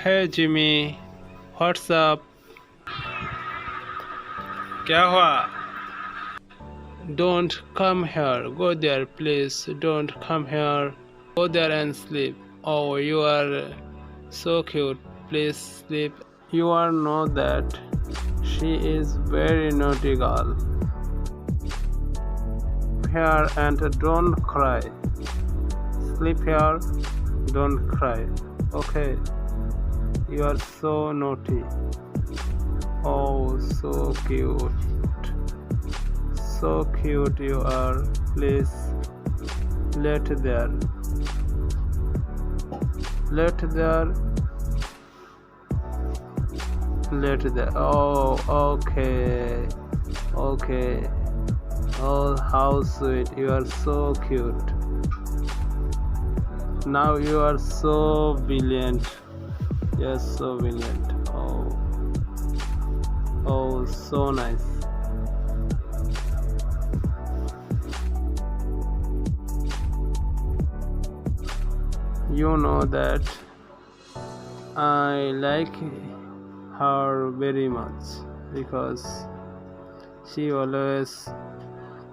Hey Jimmy, what's up? क्या हुआ? Don't come here. Go there, please. Don't come here. Go there and sleep. Oh, you are so cute. Please sleep. You all know that she is very naughty girl. Here and don't cry. Sleep here. Don't cry. Okay. You are so naughty. Oh, so cute. So cute you are. Please let there. Let there. Let there. Oh, okay. Okay. Oh, how sweet. You are so cute. Now you are so brilliant. Yes, so brilliant. Oh. Oh, so nice. You know that I like her very much because she always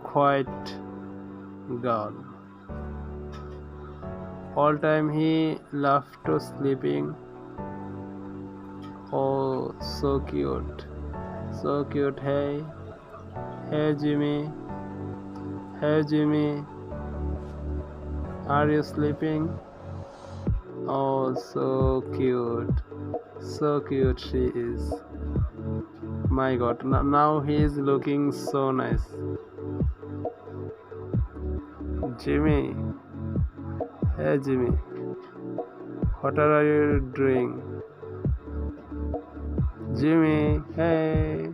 quiet girl. All time he loved to sleeping. Oh, so cute. So cute. Hey. Hey Jimmy. Hey Jimmy. Are you sleeping? Oh, so cute. So cute she is. My god, now he is looking so nice. Jimmy. Hey Jimmy. What are you doing? Jimmy, hey.